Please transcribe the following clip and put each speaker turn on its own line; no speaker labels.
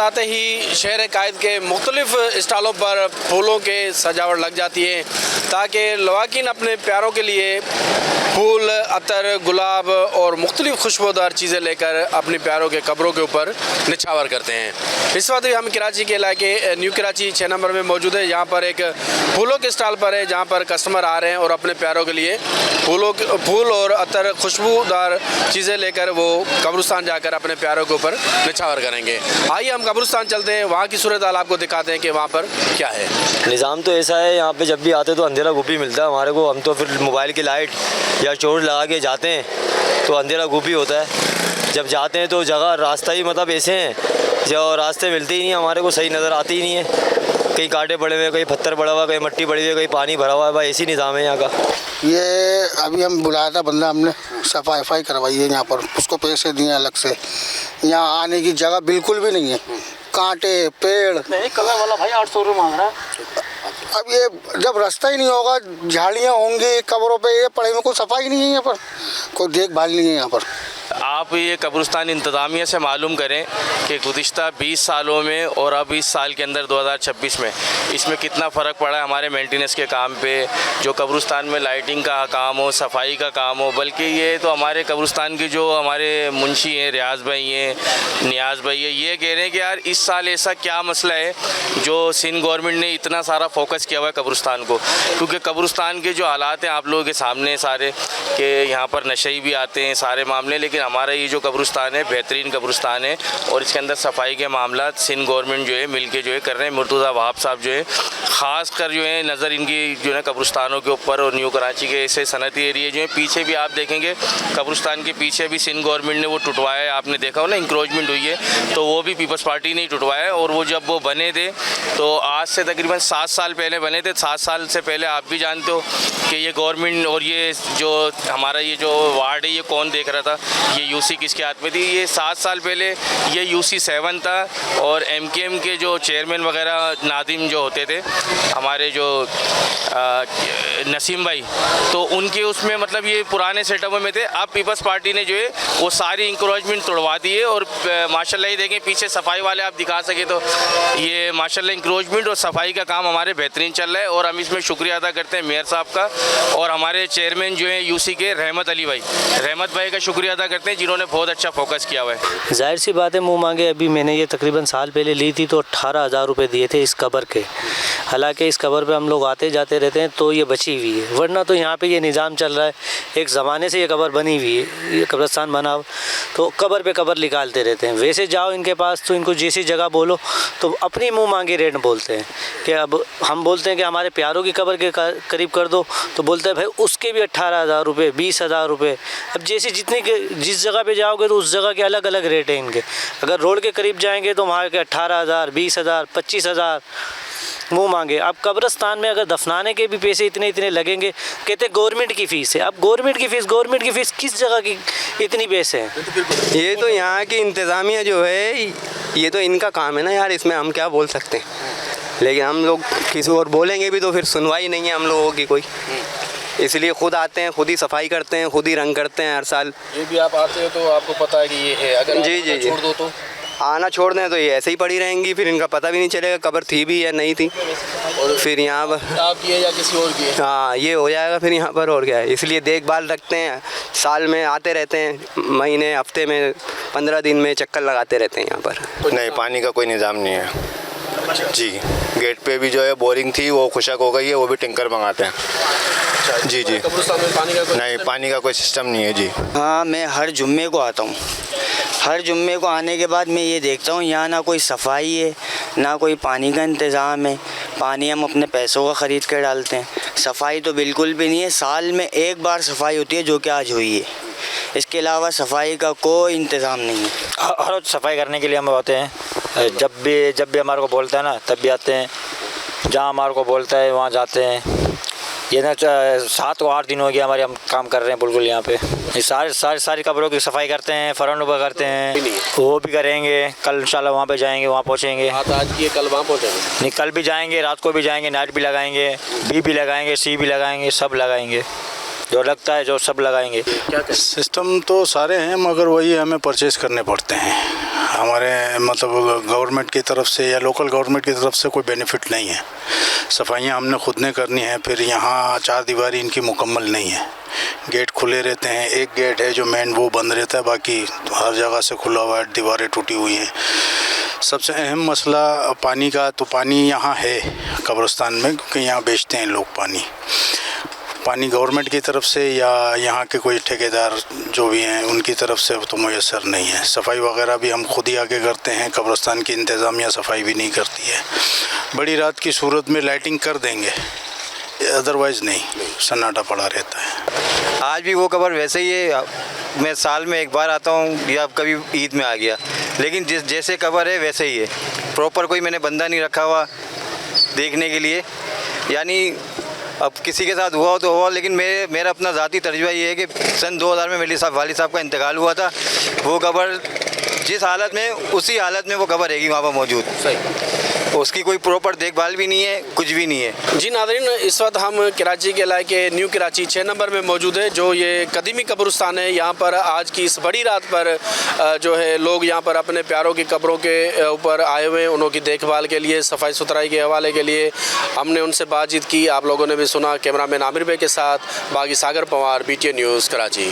आते ही शहर कायद के मुख्तलिफ स्टॉलों पर फूलों के सजावट लग जाती है ताकि लवाकिन अपने प्यारों के लिए फूल, अतर, गुलाब और मुख्तलिफ खुशबूदार चीज़ें लेकर अपने प्यारों के कब्रों के ऊपर निछावर करते हैं। इस वक्त हम कराची के इलाके न्यू कराची 6 नंबर में मौजूद है। यहाँ पर एक फूलों के स्टॉल पर है जहाँ पर कस्टमर आ रहे हैं और अपने प्यारों के लिए फूल और अतर खुशबूदार चीज़ें लेकर वो कब्रिस्तान जाकर अपने प्यारों के ऊपर निछावर करेंगे। आइए हम कब्रिस्तान चलते हैं, वहाँ की सूरत हाल आपको दिखाते हैं कि वहाँ पर क्या है।
निज़ाम तो ऐसा है, यहाँ पे जब भी आते तो अंधेरा गुप्पी मिलता है हमारे को। हम तो फिर मोबाइल की लाइट या टॉर्च लगा के जाते हैं तो अंधेरा गुप्पी होता है। जब जाते हैं तो जगह रास्ता ही मतलब ऐसे हैं जो रास्ते मिलते ही नहीं, हमारे को सही नज़र आती ही नहीं है। कहीं कांटे पड़े हुए, कहीं पत्थर पड़ा हुआ, कहीं मट्टी पड़ी हुई, कहीं पानी भरा हुआ है। भाई ऐसी निज़ाम है यहाँ का।
ये अभी हम बुलाया था बंदा, हमने सफाई करवाई है यहाँ पर, उसको पैसे दिए अलग से। यहाँ आने की जगह बिल्कुल भी नहीं है, कांटे पेड़।
नहीं कलर वाला भाई 800 रुपये मांग रहा है।
अब ये जब रास्ता ही नहीं होगा, झाड़ियाँ होंगी कब्रों पे, ये पड़े में कोई सफाई नहीं है यहाँ पर, कोई देखभाल नहीं है यहाँ पर।
आप ये कब्रिस्तान इंतज़ामिया से मालूम करें कि गुज़िश्ता 20 सालों में और अब इस साल के अंदर 2026 में इसमें कितना फ़र्क पड़ा है हमारे मेंटेनेंस के काम पे। जो कब्रिस्तान में लाइटिंग का काम हो, सफाई का काम हो, बल्कि ये तो हमारे कब्रिस्तान के जो हमारे मुंशी हैं, रियाज भाई हैं, नियाज़ भाई है, ये कह रहे हैं कि यार इस साल ऐसा क्या मसला है जो सिंध गवर्नमेंट ने इतना सारा फोकस किया हुआ है कब्रिस्तान को। क्योंकि कब्रिस्तान के जो हालात हैं आप लोगों के सामने सारे, कि यहाँ पर नशे भी आते हैं सारे मामले, लेकिन हमारा ये जो कब्रिस्तान है बेहतरीन कब्रिस्तान है और इसके अंदर सफाई के मामला सिंध गवर्नमेंट जो है मिलके जो है कर रहे हैं। मुर्तज़ा वहाब साहब जो है ख़ास कर जो है नज़र इनकी जो है कब्रिस्तानों के ऊपर, और न्यू कराची के ऐसे सनती एरिए जो है पीछे भी आप देखेंगे कब्रिस्तान के पीछे भी सिंध गवर्नमेंट ने वो टुटवाया है। आपने देखा हो ना, इंक्रोचमेंट हुई है, तो वो भी पीपल्स पार्टी ने ही टुटवाया है। और वो जब वो बने थे तो आज से तकरीबन 7 साल पहले बने थे। 7 साल से पहले आप भी जानते हो कि ये गवर्नमेंट और ये जो हमारा ये जो वार्ड है ये कौन देख रहा था, ये यूसी किसके हाथ में थी। ये 7 साल पहले ये यूसी 7 था और एमकेएम के जो चेयरमैन वगैरह नादिम जो होते थे हमारे जो नसीम भाई, तो उनके उसमें मतलब ये पुराने सेटअप में थे। अब पीपल्स पार्टी ने जो है वो सारी इंक्रोचमेंट तोड़वा दी है और माशाल्लाह ये देखें पीछे सफाई वाले आप दिखा सके तो ये माशाल्लाह इंक्रोचमेंट और सफाई का काम हमारे बेहतरीन चल रहा है। और हम इसमें शुक्रिया अदा करते हैं मेयर साहब का और हमारे चेयरमैन जो है यूसी के रहमत अली भाई, रहमत भाई का शुक्रिया अदा करते हैं जिन्होंने बहुत अच्छा फोकस किया हुआ है।
जाहिर सी बात है, मुँह मांगे अभी मैंने ये तकरीबन साल पहले ली थी तो 18,000 रुपये दिए थे इस कब्र के। हालांकि इस कब्र पे हम लोग आते जाते रहते हैं तो ये बची हुई है, वरना तो यहाँ पे ये निज़ाम चल रहा है। एक ज़माने से ये कब्र बनी हुई है, ये कब्रिस्तान बना हो तो कब्र पे कब्र निकालते रहते हैं। वैसे जाओ इनके पास तो इनको जैसी जगह बोलो तो अपनी मुँह मांगे रेट बोलते हैं कि अब हम बोलते हैं कि हमारे प्यारों की कब्र के करीब कर दो तो बोलते हैं भाई उसके भी 18,000 रुपये, 20,000 रुपये। अब जैसी जिस जगह पे जाओगे तो उस जगह के अलग अलग रेट हैं इनके। अगर रोड के करीब जाएंगे तो वहाँ के 18,000, 20,000, 25,000 मुँह मांगे। अब कब्रिस्तान में अगर दफनाने के भी पैसे इतने लगेंगे, कहते गवर्नमेंट की फ़ीस है। अब गवर्नमेंट की फ़ीस किस जगह की इतनी पैसे हैं?
ये तो यहाँ की इंतज़ामिया जो है ये तो इनका काम है ना यार, इसमें हम क्या बोल सकते हैं। लेकिन हम लोग किसी और बोलेंगे भी तो फिर सुनवाई नहीं है हम लोगों की कोई, इसलिए खुद आते हैं, खुद ही सफाई करते हैं, खुद ही रंग करते हैं हर साल।
ये भी आप आते हो तो आपको पता है कि ये है, अगर
जी
छोड़ दो तो
आना छोड़ दें तो ये ऐसे ही पड़ी रहेंगी, फिर इनका पता भी नहीं चलेगा कब्र थी भी या नहीं थी। और फिर यहाँ पर
आप किए या किसी और किए,
हाँ ये हो जाएगा फिर यहाँ पर, और क्या है। इसलिए देखभाल रखते हैं, साल में आते रहते हैं, महीने हफ्ते में 15 दिन में चक्कर लगाते रहते हैं यहाँ पर।
नहीं, पानी का कोई निज़ाम नहीं है जी। गेट पे भी जो है बोरिंग थी वो खुशक हो गई है, वो भी टैंकर मंगाते हैं जी।
कब्रिस्तान में पानी का
नहीं, पानी का कोई सिस्टम नहीं है जी।
हाँ, मैं हर जुम्मे को आता हूँ। हर जुम्मे को आने के बाद मैं ये देखता हूँ यहाँ ना कोई सफाई है ना कोई पानी का इंतज़ाम है। पानी हम अपने पैसों का ख़रीद कर डालते हैं, सफाई तो बिल्कुल भी नहीं है। साल में एक बार सफाई होती है जो कि आज हुई है, इसके अलावा सफाई का कोई इंतज़ाम नहीं है।
हर रोज़ सफाई करने के लिए हम आते हैं, जब भी हमारे को बोलता है ना तब भी आते हैं, जहाँ हमारे को बोलता है वहाँ जाते हैं। ये ना 7 और 8 दिन हो गया हमारे हम काम कर रहे हैं बिल्कुल यहाँ पे। ये सारी कब्रों की सफाई करते हैं, फरनूबा करते हैं, वो भी करेंगे। कल इंशाल्लाह वहाँ पे जाएंगे, वहाँ पहुँचेंगे।
आज किए कल वहाँ पहुँचेंगे?
नहीं, कल भी जाएंगे, रात को भी जाएंगे, नाइट भी लगाएंगे, बी भी लगाएंगे, सी भी लगाएंगे, सब लगाएंगे।
जो लगता है जो सब लगाएंगे।
सिस्टम तो सारे हैं मगर वही हमें परचेस करने पड़ते हैं। हमारे मतलब गवर्नमेंट की तरफ से या लोकल गवर्नमेंट की तरफ से कोई बेनिफिट नहीं है। सफाइयाँ हमने खुद ने करनी है। फिर यहाँ चार दीवारी इनकी मुकम्मल नहीं है, गेट खुले रहते हैं। एक गेट है जो मेन वो बंद रहता है, बाकी हर जगह से खुला हुआ है, दीवारें टूटी हुई हैं। सबसे अहम मसला पानी का, तो पानी यहाँ है कब्रिस्तान में क्योंकि यहाँ बेचते हैं लोग पानी गवर्नमेंट की तरफ से या यहाँ के कोई ठेकेदार जो भी हैं उनकी तरफ से तो मुयसर नहीं है। सफाई वगैरह भी हम खुद ही आके करते हैं, कब्रिस्तान की इंतज़ामिया सफाई भी नहीं करती है। बड़ी रात की सूरत में लाइटिंग कर देंगे, अदरवाइज़ नहीं, सन्नाटा पड़ा रहता है।
आज भी वो कब्र वैसे ही है। मैं साल में एक बार आता हूँ या कभी ईद में आ गया, लेकिन जैसे कब्र है वैसे ही है। प्रॉपर कोई मैंने बंदा नहीं रखा हुआ देखने के लिए। यानी अब किसी के साथ हुआ तो हुआ, लेकिन मेरा अपना ज़ाती तजुर्बा ये है कि सन 2000 में मेरे वालिद साहब का इंतकाल हुआ था। वो कब्र जिस हालत में, उसी हालत में वो कब्र रहेगी वहाँ पर मौजूद। सही, उसकी कोई प्रॉपर देखभाल भी नहीं है, कुछ भी नहीं है।
जी नाज़रीन, इस वक्त हम कराची के इलाके न्यू कराची 6 नंबर में मौजूद है, जो ये कदीमी कब्रिस्तान है। यहाँ पर आज की इस बड़ी रात पर जो है लोग यहाँ पर अपने प्यारों की कब्रों के ऊपर आए हुए हैं, उनकी देखभाल के लिए, सफाई सुथराई के हवाले के लिए। हमने उनसे बातचीत की, आप लोगों ने भी सुना। कैमरामैन आमिर भाई के साथ बागी सागर पवार, BTN न्यूज़ कराची।